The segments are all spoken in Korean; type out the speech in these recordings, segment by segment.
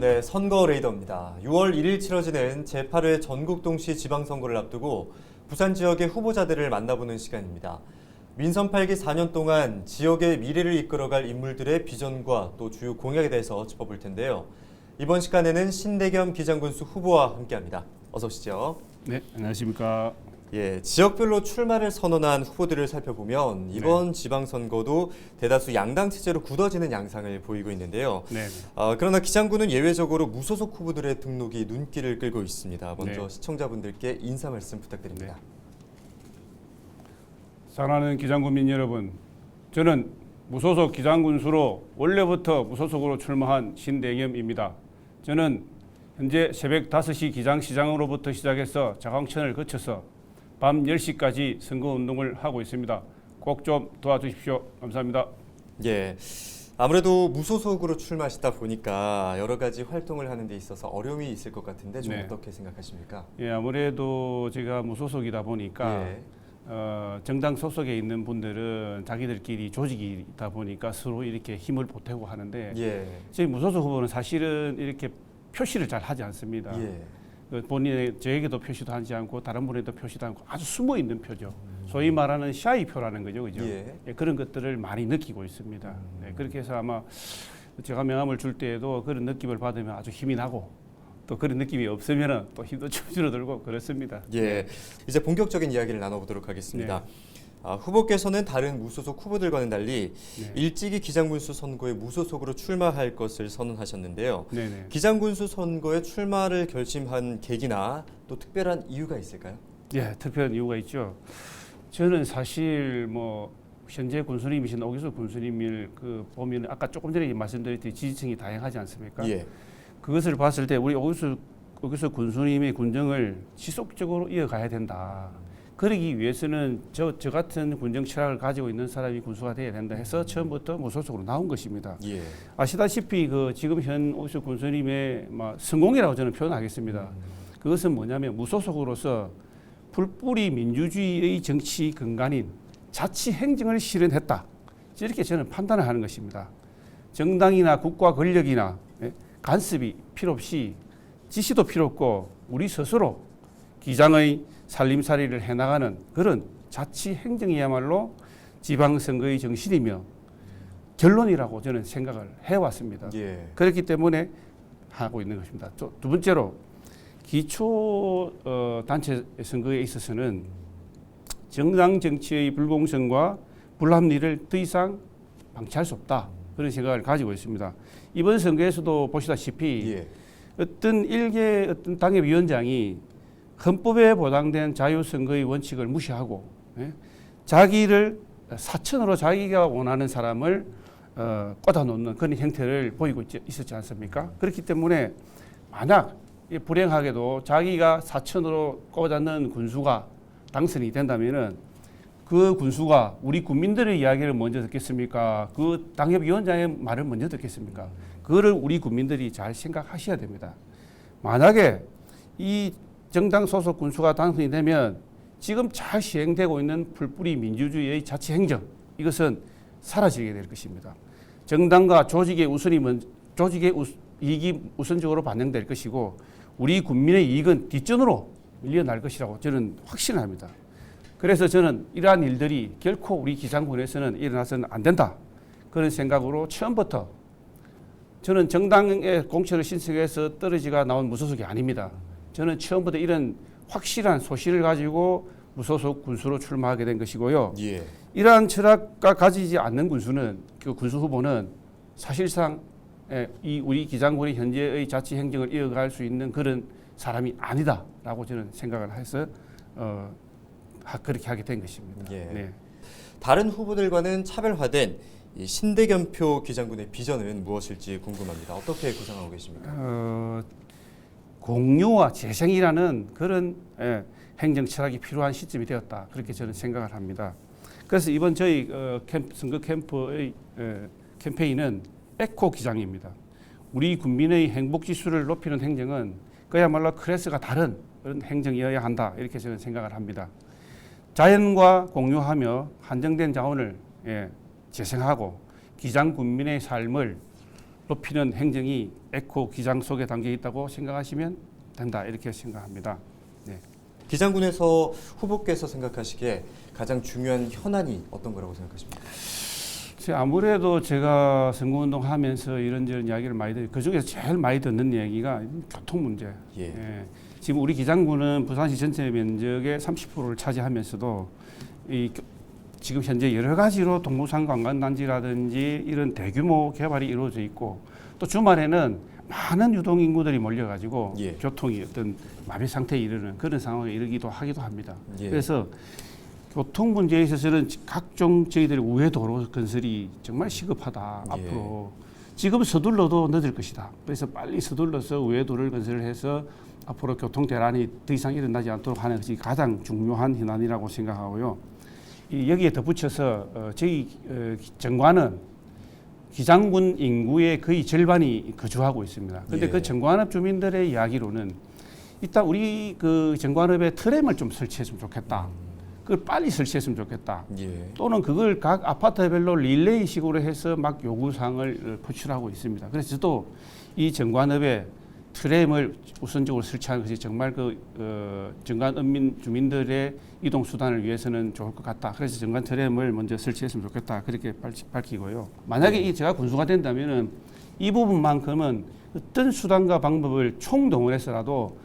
네, 선거 레이더입니다. 6월 1일 치러지는 제8회 전국동시 지방선거를 앞두고 부산 지역의 후보자들을 만나보는 시간입니다. 민선 8기 4년 동안 지역의 미래를 이끌어갈 인물들의 비전과 또 주요 공약에 대해서 짚어볼 텐데요. 이번 시간에는 신대겸 기장군수 후보와 함께합니다. 어서 오시죠. 네, 안녕하십니까. 예, 지역별로 출마를 선언한 후보들을 살펴보면 이번 지방선거도 대다수 양당 체제로 굳어지는 양상을 보이고 있는데요. 네. 그러나 기장군은 예외적으로 무소속 후보들의 등록이 눈길을 끌고 있습니다. 먼저 시청자분들께 인사 말씀 부탁드립니다. 사랑하는 기장군민 여러분, 저는 무소속 기장군수로 원래부터 무소속으로 출마한 신대겸입니다. 저는 현재 새벽 5시 기장시장으로부터 시작해서 자광천을 거쳐서 밤 10시까지 선거운동을 하고 있습니다. 꼭 좀 도와주십시오. 감사합니다. 예, 아무래도 무소속으로 출마하시다 보니까 여러 가지 활동을 하는 데 있어서 어려움이 있을 것 같은데 좀 어떻게 생각하십니까? 예, 아무래도 제가 무소속이다 보니까 정당 소속에 있는 분들은 자기들끼리 조직이다 보니까 서로 이렇게 힘을 보태고 하는데 저희 무소속 후보는 사실은 이렇게 표시를 잘 하지 않습니다. 본인의 저에게도 표시도 하지 않고 다른 분에도 표시도 않고 아주 숨어 있는 표죠. 소위 말하는 샤이 표라는 거죠, 그죠? 그런 것들을 많이 느끼고 있습니다. 그렇게 해서 아마 제가 명함을 줄 때에도 그런 느낌을 받으면 아주 힘이 나고 또 그런 느낌이 없으면은 또 힘도 좀 줄어들고 그렇습니다. 이제 본격적인 이야기를 나눠보도록 하겠습니다. 후보께서는 다른 무소속 후보들과는 달리 일찍이 기장군수 선거에 무소속으로 출마할 것을 선언하셨는데요. 기장군수 선거에 출마를 결심한 계기나 또 특별한 이유가 있을까요? 예, 특별한 이유가 있죠. 저는 사실 현재 군수님이신 오기수 군수님을 보면 아까 조금 전에 말씀드렸듯이 지지층이 다양하지 않습니까? 그것을 봤을 때 우리 오기수 군수님의 군정을 지속적으로 이어가야 된다. 그러기 위해서는 저 같은 군정 철학을 가지고 있는 사람이 군수가 돼야 된다 해서 처음부터 무소속으로 나온 것입니다. 아시다시피 지금 현 오기수 군수님의 성공이라고 저는 표현하겠습니다. 그것은 뭐냐면 무소속으로서 풀뿌리 민주주의의 정치 근간인 자치 행정을 실현했다. 이렇게 저는 판단을 하는 것입니다. 정당이나 국가 권력이나 간섭이 필요 없이 지시도 필요 없고 우리 스스로 기장의 살림살이를 해나가는 그런 자치 행정이야말로 지방선거의 정신이며 결론이라고 저는 생각을 해왔습니다. 그렇기 때문에 하고 있는 것입니다. 두 번째로 기초 단체 선거에 있어서는 정당 정치의 불공정과 불합리를 더 이상 방치할 수 없다. 그런 생각을 가지고 있습니다. 이번 선거에서도 보시다시피 어떤 일개 당협위원장이 헌법에 보장된 자유선거의 원칙을 무시하고 자기를 사천으로 자기가 원하는 사람을 꽂아놓는 그런 형태를 보이고 있었지 않습니까? 그렇기 때문에 만약 불행하게도 자기가 사천으로 꽂아놓은 군수가 당선이 된다면은 그 군수가 우리 국민들의 이야기를 먼저 듣겠습니까? 그 당협위원장의 말을 먼저 듣겠습니까? 그거를 우리 국민들이 잘 생각하셔야 됩니다. 만약에 이 정당 소속 군수가 당선이 되면 지금 잘 시행되고 있는 풀뿌리 민주주의의 자치 행정 이것은 사라지게 될 것입니다. 정당과 조직의 이익이 우선적으로 반영될 것이고 우리 국민의 이익은 뒷전으로 밀려날 것이라고 저는 확신합니다. 그래서 저는 이러한 일들이 결코 우리 기장군에서는 일어나서는 안 된다. 그런 생각으로 처음부터 저는 정당의 공천을 신청해서 떨어지가 나온 무소속이 아닙니다. 저는 처음부터 이런 확실한 소신을 가지고 무소속 군수로 출마하게 된 것이고요. 이러한 철학과 가지지 않는 군수는 그 군수 후보는 사실상 이 우리 기장군의 현재의 자치 행정을 이어갈 수 있는 그런 사람이 아니다라고 저는 생각을 해서 그렇게 하게 된 것입니다. 다른 후보들과는 차별화된 이 신대겸표 기장군의 비전은 무엇일지 궁금합니다. 어떻게 구상하고 계십니까? 공유와 재생이라는 그런 행정 철학이 필요한 시점이 되었다. 그렇게 저는 생각을 합니다. 그래서 이번 저희 선거 캠프의 캠페인은 에코 기장입니다. 우리 국민의 행복 지수를 높이는 행정은 그야말로 클래스가 다른 그런 행정이어야 한다. 이렇게 저는 생각을 합니다. 자연과 공유하며 한정된 자원을 재생하고 기장 국민의 삶을 높이는 행정이 에코 기장 속에 담겨 있다고 생각하시면 된다 이렇게 생각합니다. 네. 기장군에서 후보께서 생각하시기에 가장 중요한 현안이 어떤 거라고 생각하십니까? 아무래도 제가 선거운동 하면서 이런저런 이야기를 많이 듣고 그중에서 제일 많이 듣는 얘기가 교통 문제. 예. 예. 지금 우리 기장군은 부산시 전체 면적의 30%를 차지하면서도 지금 현재 여러 가지로 동부산 관광단지라든지 이런 대규모 개발이 이루어져 있고 또 주말에는 많은 유동인구들이 몰려가지고 예. 교통이 어떤 마비 상태에 이르는 그런 상황에 이르기도 하기도 합니다. 예. 그래서 교통 문제에 있어서는 각종 저희들의 우회 도로 건설이 정말 시급하다. 예. 앞으로 지금 서둘러도 늦을 것이다. 그래서 빨리 서둘러서 우회 도로를 건설을 해서 앞으로 교통 대란이 더 이상 일어나지 않도록 하는 것이 가장 중요한 현안이라고 생각하고요. 여기에 덧붙여서 저희 정관은 기장군 인구의 거의 절반이 거주하고 있습니다. 그런데 예. 그 정관읍 주민들의 이야기로는 일단 우리 그 정관읍에 트램을 좀 설치했으면 좋겠다. 그걸 빨리 설치했으면 좋겠다. 예. 또는 그걸 각 아파트별로 릴레이식으로 해서 막 요구사항을 표출하고 있습니다. 그래서 저도 이 정관읍에 트램을 우선적으로 설치하는 것이 정말 정관 주민들의 이동 수단을 위해서는 좋을 것 같다. 그래서 정관 트램을 먼저 설치했으면 좋겠다. 그렇게 밝히고요. 만약에 제가 군수가 된다면은 이 부분만큼은 어떤 수단과 방법을 총동원해서라도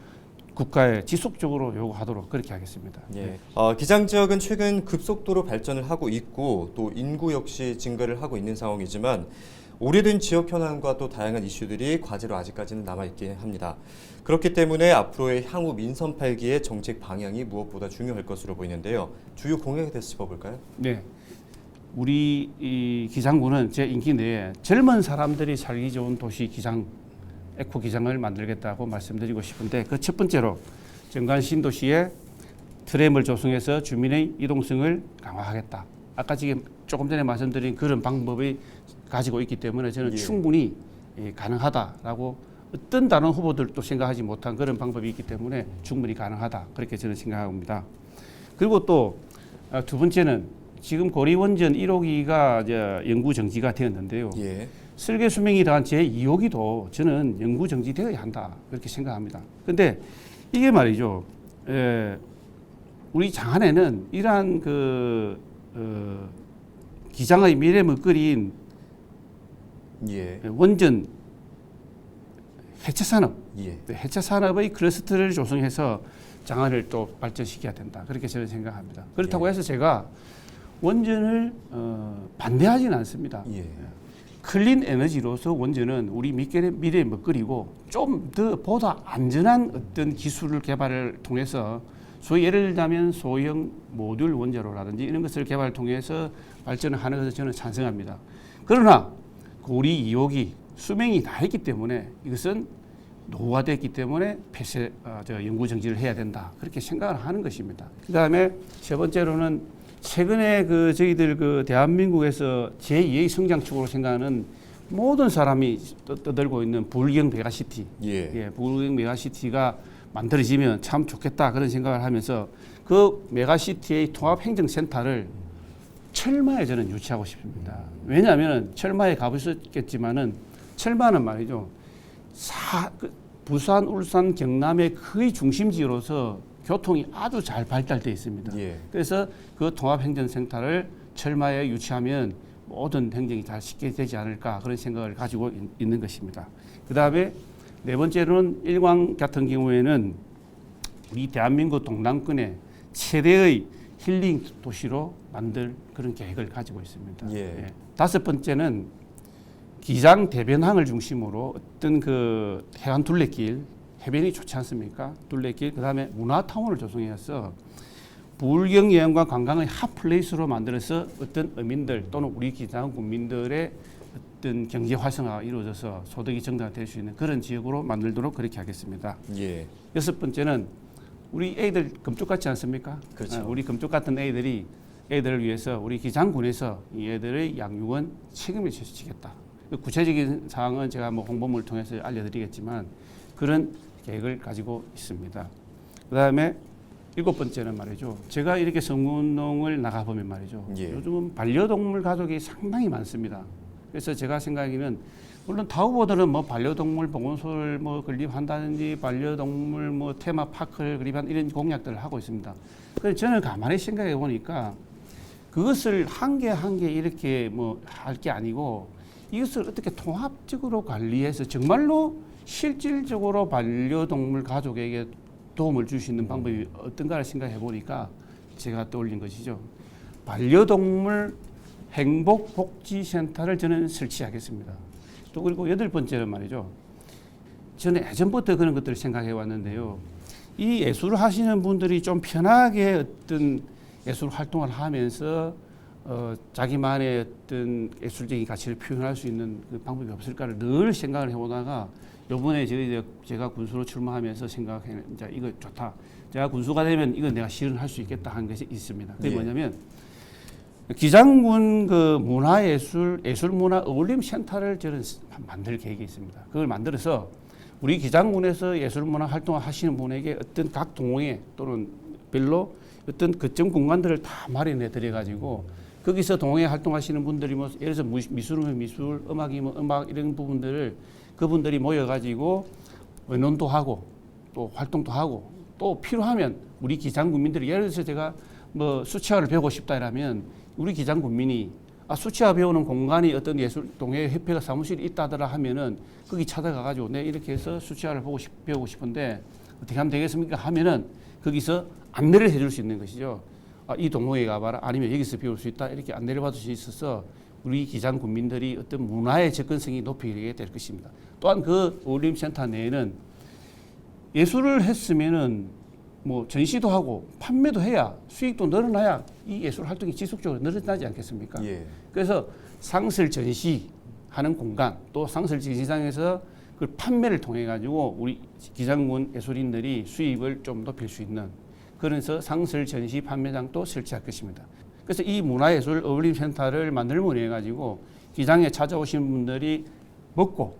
국가에 지속적으로 요구하도록 그렇게 하겠습니다. 예. 기장 지역은 최근 급속도로 발전을 하고 있고 또 인구 역시 증가를 하고 있는 상황이지만 오래된 지역 현안과 또 다양한 이슈들이 과제로 아직까지는 남아있긴 합니다. 그렇기 때문에 앞으로의 향후 민선 8기의 정책 방향이 무엇보다 중요할 것으로 보이는데요. 주요 공약에 대해서 짚어볼까요? 네. 우리 이 기장군은 제 임기 내에 젊은 사람들이 살기 좋은 도시 기장, 에코 기장을 만들겠다고 말씀드리고 싶은데 그 첫 번째로 정관 신도시에 트램을 조성해서 주민의 이동성을 강화하겠다. 아까 지금 조금 전에 말씀드린 그런 방법이 가지고 있기 때문에 저는 예. 충분히 가능하다라고 어떤 다른 후보들도 생각하지 못한 그런 방법이 있기 때문에 충분히 가능하다. 그렇게 저는 생각합니다. 그리고 또 두 번째는 지금 고리원전 1호기가 연구 정지가 되었는데요. 예. 설계 수명이 다한 제2호기도 저는 연구 정지되어야 한다. 그렇게 생각합니다. 그런데 이게 말이죠. 우리 장안에는 이러한 기장의 미래 먹거리인 예. 원전 해체 산업, 예. 해체 산업의 클러스터를 조성해서 장안을 또 발전시켜야 된다. 그렇게 저는 생각합니다. 그렇다고 예. 해서 제가 원전을 반대하지는 않습니다. 예. 클린 에너지로서 원전은 우리 미래의 먹거리고 좀 더 보다 안전한 어떤 기술을 개발을 통해서 소위 예를 들자면 소형 모듈 원자로라든지 이런 것을 개발을 통해서 발전을 하는 것을 저는 찬성합니다. 그러나 우리 2호기 수명이 다 했기 때문에 이것은 노후화됐기 때문에 연구 정지를 해야 된다. 그렇게 생각을 하는 것입니다. 그다음에 세 번째로는 최근에 저희들 대한민국에서 제2의 성장축으로 생각하는 모든 사람이 떠들고 있는 부울경 메가시티, 예. 부울경 메가시티가 만들어지면 참 좋겠다 그런 생각을 하면서 그 메가시티의 통합행정센터를 철마에 저는 유치하고 싶습니다. 왜냐하면 철마에 가보셨겠지만은 철마는 말이죠. 부산, 울산, 경남의 거의 중심지로서 교통이 아주 잘 발달되어 있습니다. 예. 그래서 그 통합행정센터를 철마에 유치하면 모든 행정이 다 쉽게 되지 않을까 그런 생각을 가지고 있는 것입니다. 그 다음에 네 번째로는 일광 같은 경우에는 우리 대한민국 동남권의 최대의 힐링 도시로 만들 그런 계획을 가지고 있습니다. 예. 다섯 번째는 기장 대변항을 중심으로 어떤 해안 둘레길, 해변이 좋지 않습니까? 둘레길, 그 다음에 문화타운을 조성해서 부울경 여행과 관광의 핫플레이스로 만들어서 어떤 어민들 또는 우리 기장 국민들의 어떤 경제 활성화가 이루어져서 소득이 증가될 수 있는 그런 지역으로 만들도록 그렇게 하겠습니다. 예. 여섯 번째는 우리 애들 금쪽 같지 않습니까? 그렇죠. 우리 금쪽 같은 애들을 위해서 우리 기장군에서 이 애들의 양육은 책임을 지겠다. 구체적인 사항은 제가 홍보물을 통해서 알려드리겠지만 그런 계획을 가지고 있습니다. 그다음에 일곱 번째는 말이죠. 제가 이렇게 선거운동을 나가보면 말이죠. 예. 요즘은 반려동물 가족이 상당히 많습니다. 그래서 제가 생각하기는 물론 타 후보들은 뭐 반려동물 보건소를 뭐 건립한다든지 반려동물 뭐 테마파크를 건립한 이런 공약들을 하고 있습니다. 그래서 저는 가만히 생각해 보니까 그것을 한 개 한 개 이렇게 뭐 할 게 아니고 이것을 어떻게 통합적으로 관리해서 정말로 실질적으로 반려동물 가족에게 도움을 줄 수 있는 방법이 어떤가를 생각해 보니까 제가 떠올린 것이죠. 반려동물 행복복지센터를 저는 설치하겠습니다. 또 그리고 8번째는 말이죠. 저는 예전부터 그런 것들을 생각해 왔는데요. 이 예술을 하시는 분들이 좀 편하게 어떤 예술 활동을 하면서 자기만의 어떤 예술적인 가치를 표현할 수 있는 그 방법이 없을까를 늘 생각을 해보다가 요번에 제가 군수로 출마하면서 생각해, 이제 이거 좋다. 제가 군수가 되면 이거 내가 실현할 수 있겠다 하는 것이 있습니다. 그게 뭐냐면 기장군 그 예술문화 어울림센터를 저는 만들 계획이 있습니다. 그걸 만들어서 우리 기장군에서 예술문화 활동을 하시는 분에게 어떤 각 동호회 또는 별로 어떤 거점 공간들을 다 마련해 드려 가지고 거기서 동호회 활동하시는 분들이 뭐 예를 들어서 미술이면 미술, 음악이면 음악 이런 부분들을 그분들이 모여 가지고 의논도 하고 또 활동도 하고 또 필요하면 우리 기장군민들이 예를 들어서 제가 뭐 수채화를 배우고 싶다 이러면 우리 기장군민이 수채화 배우는 공간이 어떤 예술 동호회 협회가 사무실이 있다더라 하면은 거기 찾아가 가지고 내 이렇게 해서 수채화를 배우고 싶은데 어떻게 하면 되겠습니까 하면은 거기서 안내를 해줄 수 있는 것이죠. 이 동호회 가봐라 아니면 여기서 배울 수 있다 이렇게 안내를 받을 수 있어서 우리 기장군민들이 어떤 문화의 접근성이 높이게 될 것입니다. 또한 그 어울림센터 내에는 예술을 했으면은 뭐 전시도 하고 판매도 해야 수익도 늘어나야 이 예술 활동이 지속적으로 늘어나지 않겠습니까? 예. 그래서 상설 전시하는 공간 또 상설 전시장에서 그 판매를 통해 가지고 우리 기장군 예술인들이 수입을 좀 높일 수 있는 그래서 상설 전시 판매장도 설치할 것입니다. 그래서 이 문화예술 어울림센터를 만들면 해 가지고 기장에 찾아오신 분들이 먹고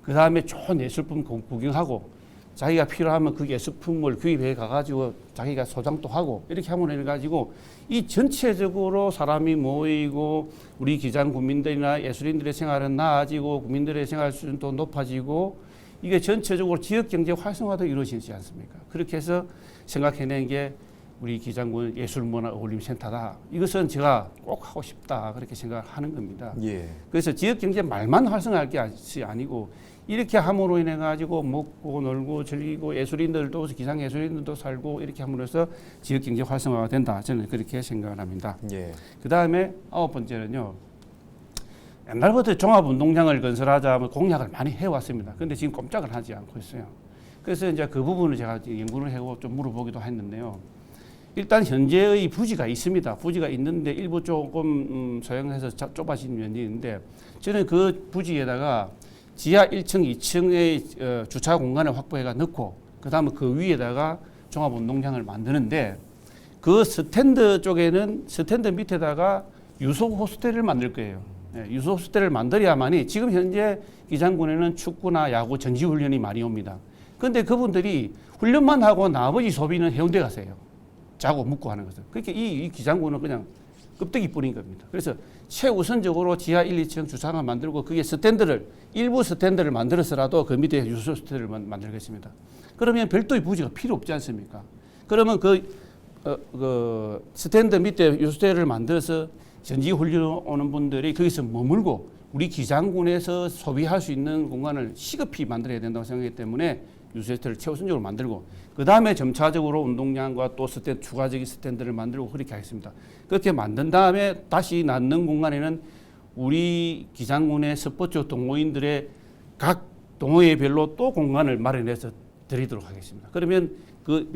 그 다음에 좋은 예술품 구경하고 자기가 필요하면 그 예술품을 구입해 가가지고 자기가 소장도 하고 이렇게 하면 해가지고 이 전체적으로 사람이 모이고 우리 기장 국민들이나 예술인들의 생활은 나아지고 국민들의 생활 수준도 높아지고 이게 전체적으로 지역경제 활성화도 이루어지지 않습니까? 그렇게 해서 생각해낸 게 우리 기장군 예술문화 어울림센터다. 이것은 제가 꼭 하고 싶다 그렇게 생각하는 겁니다. 예. 그래서 지역경제 말만 활성화할 게 아니고 이렇게 함으로 인해 가지고 먹고 놀고 즐기고 예술인들도 기장 예술인들도 살고 이렇게 함으로써 지역 경제 활성화가 된다. 저는 그렇게 생각을 합니다. 예. 그다음에 9번째는요. 옛날부터 종합운동장을 건설하자 공약을 많이 해왔습니다. 그런데 지금 꼼짝을 하지 않고 있어요. 그래서 이제 그 부분을 제가 연구를 해고 좀 물어보기도 했는데요. 일단 현재의 부지가 있습니다. 부지가 있는데 일부 조금 소형해서 좁아진 면이 있는데 저는 그 부지에다가 지하 1층, 2층의 주차 공간을 확보해가 넣고 그다음에 그 위에다가 종합운동장을 만드는데 그 스탠드 쪽에는 스탠드 밑에다가 유소 호스텔을 만들 거예요. 유소 호스텔을 만들어야만이 지금 현재 기장군에는 축구나 야구 전지훈련이 많이 옵니다. 그런데 그분들이 훈련만 하고 나머지 소비는 해운대 가세요. 자고 묵고 하는 것은. 그렇게 이 기장군은 그냥 껍데기뿐인 겁니다. 그래서 최우선적으로 지하 1, 2층 주차장을 만들고 그게 일부 스탠드를 만들어서라도 그 밑에 유소 스탠드를 만들겠습니다. 그러면 별도의 부지가 필요 없지 않습니까? 그러면 그 스탠드 밑에 유소 스탠드를 만들어서 전지 훈련 오는 분들이 거기서 머물고 우리 기장군에서 소비할 수 있는 공간을 시급히 만들어야 된다고 생각하기 때문에 유소 스탠드를 최우선적으로 만들고 그 다음에 점차적으로 운동장과 또 추가적인 스탠드를 만들고 그렇게 하겠습니다. 그렇게 만든 다음에 다시 낳는 공간에는 우리 기장군의 스포츠 동호인들의 각 동호회별로 또 공간을 마련해서 드리도록 하겠습니다. 그러면 그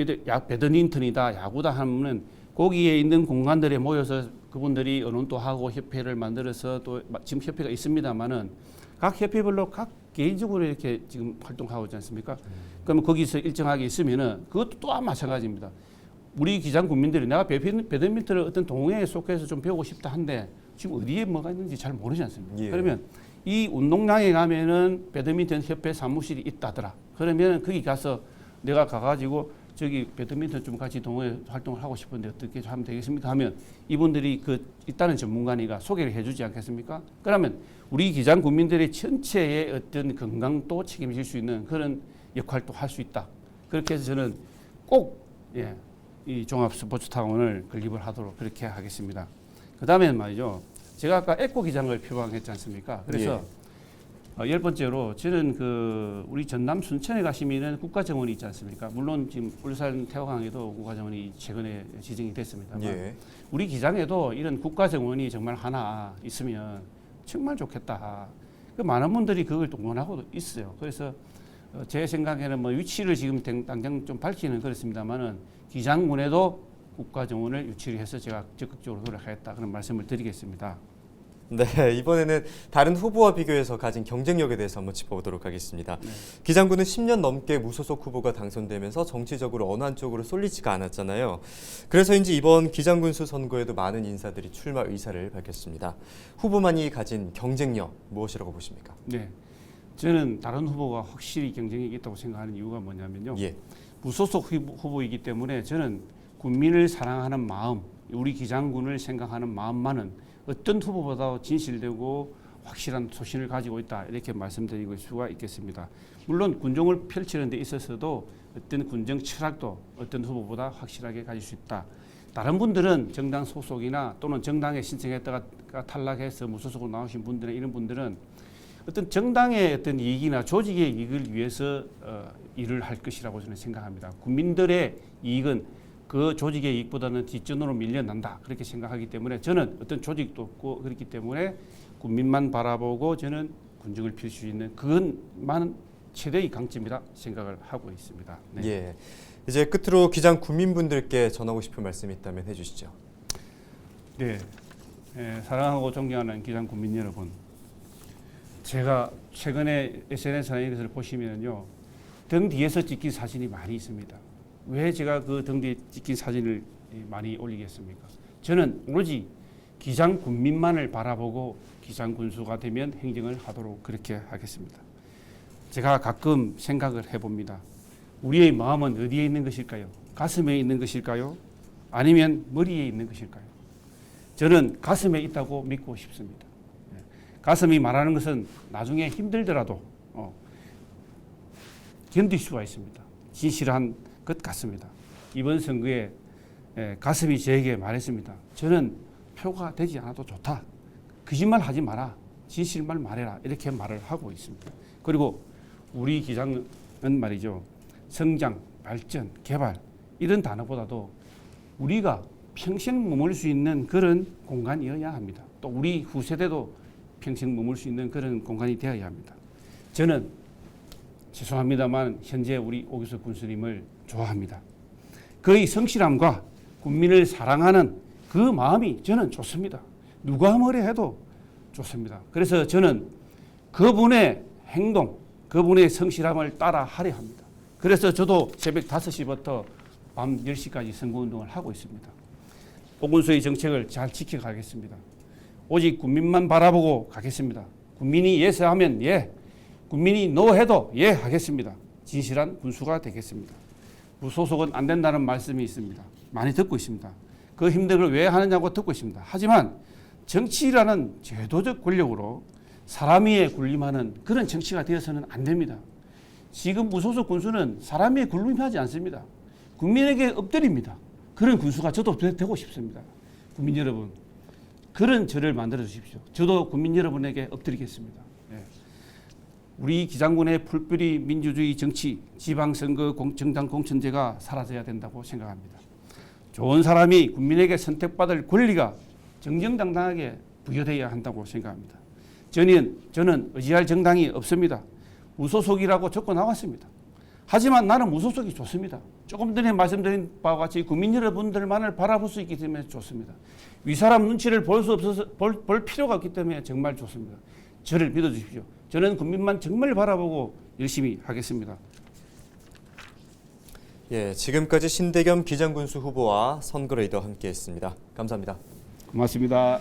배드민턴이다 야구다 하면은 거기에 있는 공간들에 모여서 그분들이 의논도 하고 협회를 만들어서 또 지금 협회가 있습니다만은 각 협회별로 각 개인적으로 이렇게 지금 활동하고 있지 않습니까? 그러면 거기서 일정하게 있으면은 그것도 또한 마찬가지입니다. 우리 기장 국민들이 내가 배드민턴을 어떤 동호회에 속해서 좀 배우고 싶다 한데 지금 어디에 뭐가 있는지 잘 모르지 않습니까? 예. 그러면 이 운동장에 가면은 배드민턴 협회 사무실이 있다더라. 그러면 거기 가서 내가 가가지고 저기 배드민턴 좀 같이 동호회 활동을 하고 싶은데 어떻게 하면 되겠습니까? 하면 이분들이 그 있다는 전문가니까 소개를 해주지 않겠습니까? 그러면 우리 기장 국민들의 전체의 어떤 건강도 책임질 수 있는 그런 역할도 할 수 있다. 그렇게 해서 저는 꼭 이 종합 스포츠 타운을 건립을 하도록 그렇게 하겠습니다. 그 다음에는 말이죠. 제가 아까 에코 기장을 표방했지 않습니까? 그래서 열 번째로 저는 그 우리 전남 순천에 가시면은 국가정원이 있지 않습니까? 물론 지금 울산 태화강에도 국가정원이 최근에 지정이 됐습니다만 우리 기장에도 이런 국가정원이 정말 하나 있으면 정말 좋겠다. 그 많은 분들이 그걸 동원하고 있어요. 그래서 제 생각에는 뭐 위치를 지금 당장 좀 밝히는 그렇습니다만은 기장군에도 국가정원을 유치를 해서 제가 적극적으로 노력하겠다 그런 말씀을 드리겠습니다. 네, 이번에는 다른 후보와 비교해서 가진 경쟁력에 대해서 한번 짚어보도록 하겠습니다. 기장군은 10년 넘게 무소속 후보가 당선되면서 정치적으로 어느 한쪽으로 쏠리지가 않았잖아요. 그래서인지 이번 기장군수 선거에도 많은 인사들이 출마 의사를 밝혔습니다. 후보만이 가진 경쟁력 무엇이라고 보십니까? 네, 저는 다른 후보가 확실히 경쟁력이 있다고 생각하는 이유가 뭐냐면요. 무소속 후보이기 때문에 저는 국민을 사랑하는 마음, 우리 기장군을 생각하는 마음만은 어떤 후보보다 진실되고 확실한 소신을 가지고 있다 이렇게 말씀드릴 수가 있겠습니다. 물론 군정을 펼치는 데 있어서도 어떤 군정 철학도 어떤 후보보다 확실하게 가질 수 있다. 다른 분들은 정당 소속이나 또는 정당에 신청했다가 탈락해서 무소속으로 나오신 분들은 이런 분들은 어떤 정당의 어떤 이익이나 조직의 이익을 위해서 일을 할 것이라고 저는 생각합니다. 국민들의 이익은 그 조직의 이익보다는 뒷전으로 밀려난다 그렇게 생각하기 때문에 저는 어떤 조직도 없고 그렇기 때문에 국민만 바라보고 저는 군정을 펼 수 있는 그것만 최대의 강점이라 생각을 하고 있습니다. 네. 이제 끝으로 기장 국민분들께 전하고 싶은 말씀이 있다면 해주시죠. 네, 사랑하고 존경하는 기장 국민 여러분, 제가 최근에 SNS나 이런 것을 보시면요, 등 뒤에서 찍힌 사진이 많이 있습니다. 왜 제가 그 등 뒤에 찍힌 사진을 많이 올리겠습니까? 저는 오로지 기장 군민만을 바라보고 기장 군수가 되면 행정을 하도록 그렇게 하겠습니다. 제가 가끔 생각을 해봅니다. 우리의 마음은 어디에 있는 것일까요? 가슴에 있는 것일까요? 아니면 머리에 있는 것일까요? 저는 가슴에 있다고 믿고 싶습니다. 가슴이 말하는 것은 나중에 힘들더라도 견딜 수가 있습니다. 진실한 것 같습니다. 이번 선거에 가슴이 저에게 말했습니다. 저는 표가 되지 않아도 좋다. 거짓말 하지 마라. 진실만 말해라. 이렇게 말을 하고 있습니다. 그리고 우리 기장은 말이죠. 성장, 발전, 개발 이런 단어보다도 우리가 평생 머물 수 있는 그런 공간이어야 합니다. 또 우리 후세대도 평생 머물 수 있는 그런 공간이 되어야 합니다. 저는 죄송합니다만 현재 우리 오규석 군수님을 좋아합니다. 그의 성실함과 국민을 사랑하는 그 마음이 저는 좋습니다. 누가 뭐래 해도 좋습니다. 그래서 저는 그분의 행동, 그분의 성실함을 따라 하려 합니다. 그래서 저도 새벽 5시부터 밤 10시까지 선거운동을 하고 있습니다. 오군수의 정책을 잘 지켜가겠습니다. 오직 국민만 바라보고 가겠습니다. 국민이 예스 하면 예, 국민이 노 해도 예 하겠습니다. 진실한 군수가 되겠습니다. 무소속은 안 된다는 말씀이 있습니다. 많이 듣고 있습니다. 그 힘든 걸 왜 하느냐고 듣고 있습니다. 하지만 정치라는 제도적 권력으로 사람 위에 군림하는 그런 정치가 되어서는 안 됩니다. 지금 무소속 군수는 사람 위에 군림하지 않습니다. 국민에게 엎드립니다. 그런 군수가 저도 되고 싶습니다. 국민 여러분, 그런 저를 만들어 주십시오. 저도 국민 여러분에게 엎드리겠습니다. 우리 기장군의 풀뿌리 민주주의 정치, 지방선거 정당 공천제가 사라져야 된다고 생각합니다. 좋은 사람이 국민에게 선택받을 권리가 정정당당하게 부여되어야 한다고 생각합니다. 저는 의지할 정당이 없습니다. 무소속이라고 적고 나왔습니다. 하지만 나는 무소속이 좋습니다. 조금 전에 말씀드린 바와 같이 국민 여러분들만을 바라볼 수 있기 때문에 좋습니다. 윗사람 눈치를 볼 필요가 없기 때문에 정말 좋습니다. 저를 믿어주십시오. 저는 국민만 정말 바라보고 열심히 하겠습니다. 지금까지 신대겸 기장군수 후보와 선거레이더 함께했습니다. 감사합니다. 고맙습니다.